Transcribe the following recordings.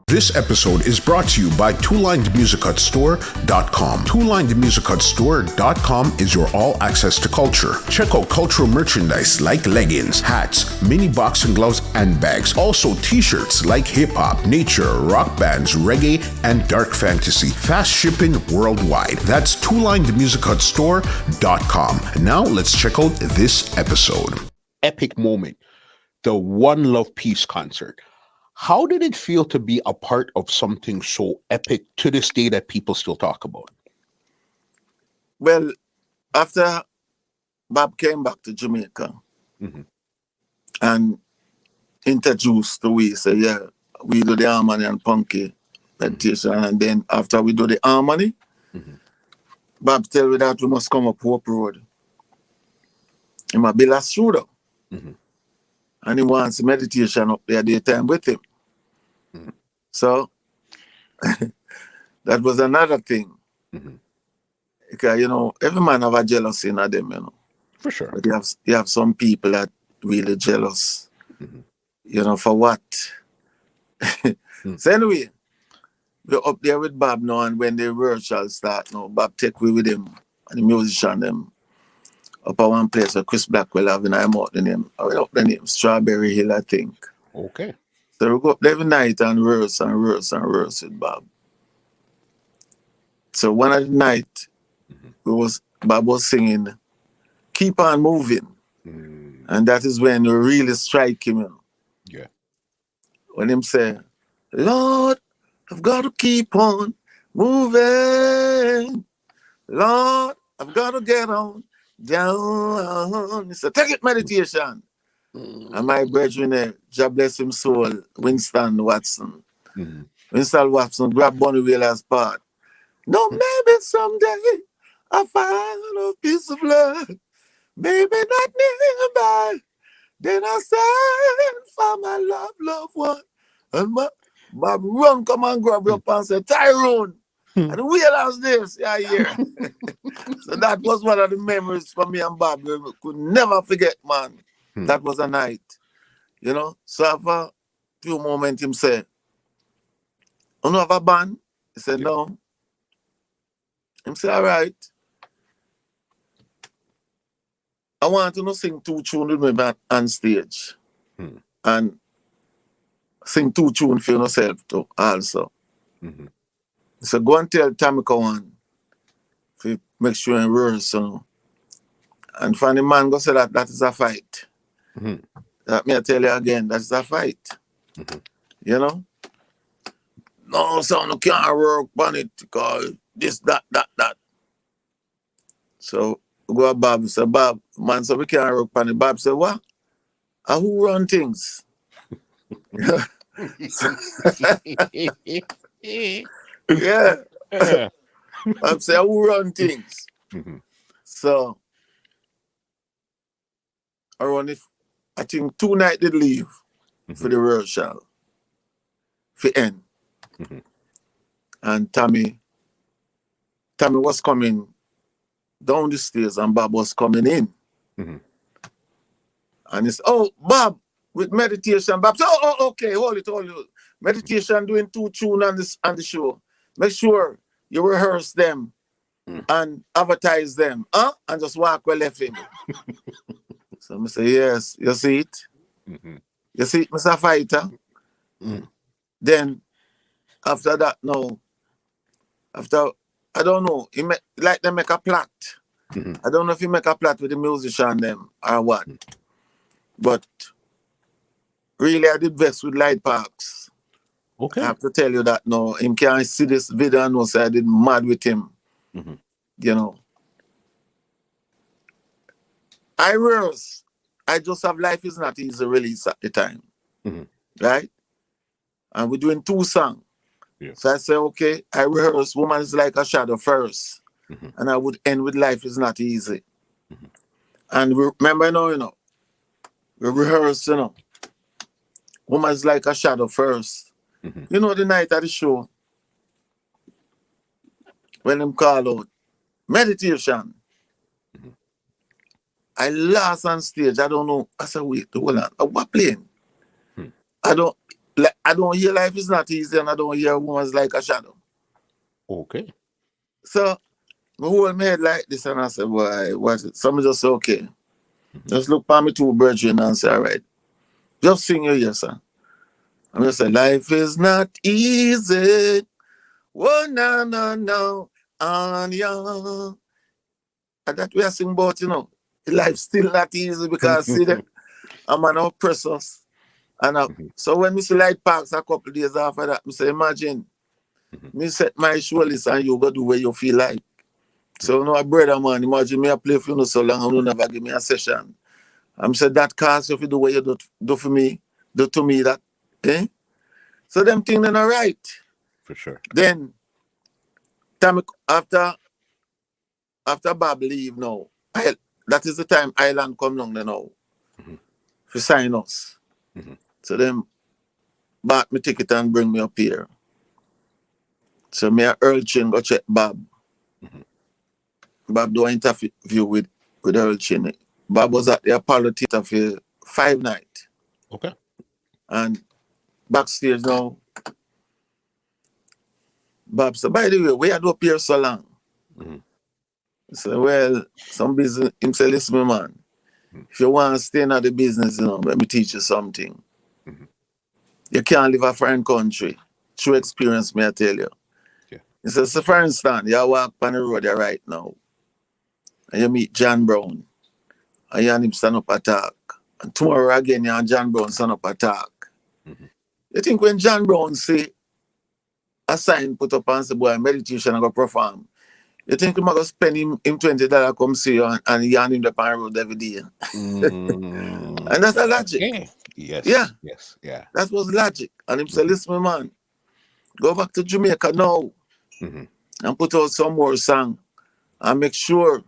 This episode is brought to you by TwoLinedMusicHutStore.com. TwoLinedMusicHutStore.com is your all-access to culture. Check out cultural merchandise like leggings, hats, mini boxing gloves, and bags. Also t-shirts like hip-hop, nature, rock bands, reggae, and dark fantasy. Fast shipping worldwide. That's TwoLinedMusicHutStore.com. Now let's check out this episode. Epic moment. The One Love Peace concert. How did it feel to be a part of something so epic to this day that people still talk about? Well, after Bob came back to Jamaica and introduced the way, say, yeah, we do the harmony and punky meditation, and then after we do the harmony, Bob tell me that we must come up Hope Road. He might build a studio. And he wants meditation up there daytime with him. So that was another thing. Because, you know, every man have a jealousy in them, you know. For sure. But you have some people that really jealous. You know, for what? So anyway, we're up there with Bob now, and when the rehearsal start now, Bob take me with him and the musician them up at one place where Chris Blackwell having I'm out the name. I went up the name Strawberry Hill, I think. Okay. So we go up there every night and rehearse with Bob. So one of the night, Bob was singing Keep On Moving. And that is when we really strike him. You know? Yeah. When him say, Lord, I've got to keep on moving. Lord, I've got to get on down. He said, take it meditation. And my brethren, God bless him soul, Winston Watson. Winston Watson grabbed Bonnie Wheeler's part. No, maybe someday I'll find a piece of love. Maybe not nearby. Then I stand for my loved one. And Bob run, come and grab your pants and say, Tyrone. And Wheeler's this, yeah. So that was one of the memories for me and Bob. We could never forget, man. That was a night, you know. So after a few moments, him said, "You know have a band?" He said, "No." Him said, "All right. I want to sing 2 tunes with me on stage. And sing 2 tunes for yourself too, also." So go and tell Tamika one to make sure and rehearse. And funny man go say that is a fight. That me I tell you again, that's a fight. You know? No, son, you can't work on it because this, that. So go to Bob and say, Bob, man, so we can't work on it. Bob said, what? Who run things? Yeah. Bob said, who run things? So around I think 2 nights did leave for the rehearsal for end. And Tommy was coming down the stairs and Bob was coming in. And he said, oh, Bob, with meditation. Bob said, oh, okay, hold it. Meditation doing 2 tunes on the show. Make sure you rehearse them and advertise them. And just walk well left him. So I say, yes, you see it? You see it, Mr. Fighter? Then, after that, I don't know, like they make a plot. I don't know if he make a plot with the musician them or what. But really, I did vex with Light Parks. Okay. I have to tell you that now. Him can't see this video and say I did mad with him. You know. I just have Life Is Not Easy release at the time. Right? And we're doing 2 songs. Yeah. So I say, okay, I rehearse Woman Is Like a Shadow first. And I would end with Life Is Not Easy. And remember now, we rehearse, Woman Is Like a Shadow first. You know the night of the show, when them call out, meditation. I lost on stage. I don't know. I said, wait, hold on. What playing? I don't. like, I don't hear life is not easy, and I don't hear woman's like a shadow. Okay. So I hold my head like this, and I said, boy, what's it? Somebody just say, okay. Just look for me two brethren and say, all right. Just sing your ear, son. I'm just say, life is not easy. Oh, no, on ya. And that we are singing about, you know, life's still not easy because see them, I'm an oppressors. And so when we see Light Parks a couple of days after that, I say, imagine, me set my show list and you go do where you feel like. So, you know, a brother, man, imagine me I play for you so long and you never give me a session. I'm saying that cause if you do what you do for me, do to me that, eh? So them things are not right. For sure. Then, time after Bob leave now, that is the time Island come down there now. For sign us. So them bought me ticket and bring me up here. So me a Earl Chin go check Bob. Bob do an interview with Earl Chin. Bob was at the Apollo Theater for 5 nights. Okay. And backstage now, Bob said, by the way, we had up here so long. I said, well, some business, him say, listen, me man, if you want to stay in the business, you know, let me teach you something. You can't live a foreign country. True experience, may I tell you. Yeah. He says, so for instance, you walk on the road right now, and you meet John Brown, and you and him stand up attack. And tomorrow again, you and John Brown stand up attack. You think when John Brown say a sign put up and say, boy, meditation I go perform, you think him going to spend him $20 come see you and you and him the pan road every day? And that's a logic. Okay. Yes. Yeah. Yes. Yeah. That was logic. And him say, listen, man, go back to Jamaica now and put out some more song and make sure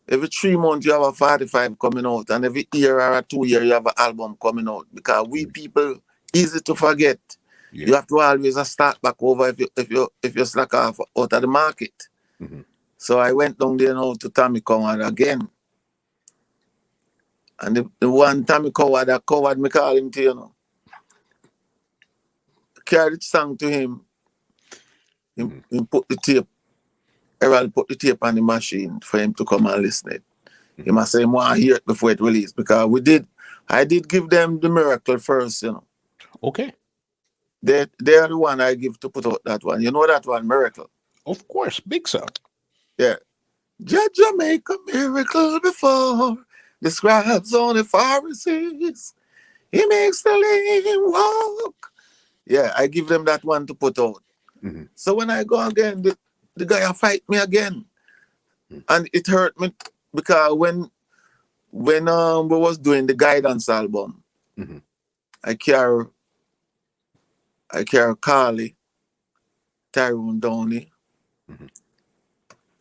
every 3 months you have a 45 coming out and every year or 2 years you have an album coming out because we people easy to forget. Yeah. You have to always start back over if you slack off out of the market. So I went down there now to Tommy Coward again. And the one Tommy Coward that covered me call him to, you know. Carried the song to him. He put the tape. Errol put the tape on the machine for him to come and listen it. He must say he want to hear it before it released because I did give them the Miracle first, you know. Okay. They're the one I give to put out that one. You know that one, Miracle? Of course, big song. Yeah. Jah make a miracle before the scribes on the Pharisees. He makes the lame walk. Yeah, I give them that one to put out. So when I go again, the guy fight me again. And it hurt me because when we was doing the Guidance album, I carry Carly, Tyrone Downey,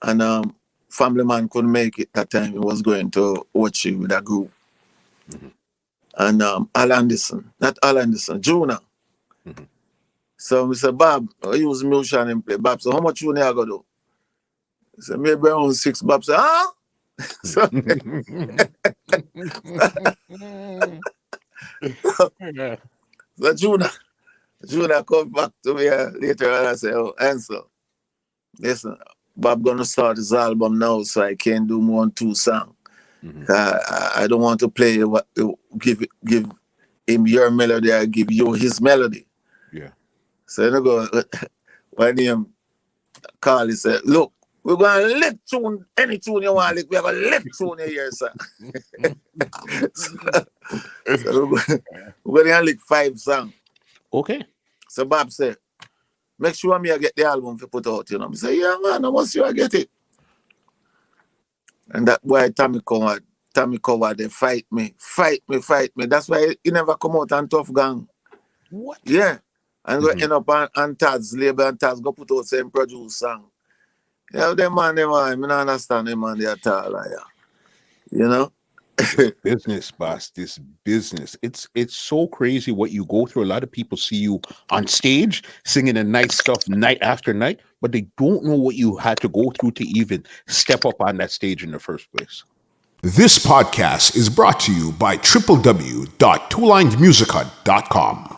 and Family Man couldn't make it that time. He was going to watch it with a group. And Al Anderson, Juna. So we said, Bob, I use musician and play. Bob said, how much you need to go do? He said, maybe around 6. Bob said, huh? So Juna come back to me later and I say, oh, Ansel, listen, Bob gonna start his album now, so I can't do more than 2 songs. I don't want to play what give him your melody, I give you his melody. Yeah. So I go when him call, he said, look, we're gonna lick tune any tune you want, we're gonna lick tune here, sir. so we're gonna lick 5 songs. Okay. So Bob said, make sure me I get the album to put out, you know. I say, yeah, man, I must sure I get it. And that boy, Tommy Coward, they fight me. That's why he never come out on Tough Gang. What? Yeah. And go end up on Tad's label and Tad's go put out same produce song. Yeah, them man, I don't understand them man, they at all. You know? Business, boss. This business. It's so crazy what you go through. A lot of people see you on stage singing the nice stuff night after night, but they don't know what you had to go through to even step up on that stage in the first place. This podcast is brought to you by www.twolinedmusichut.com.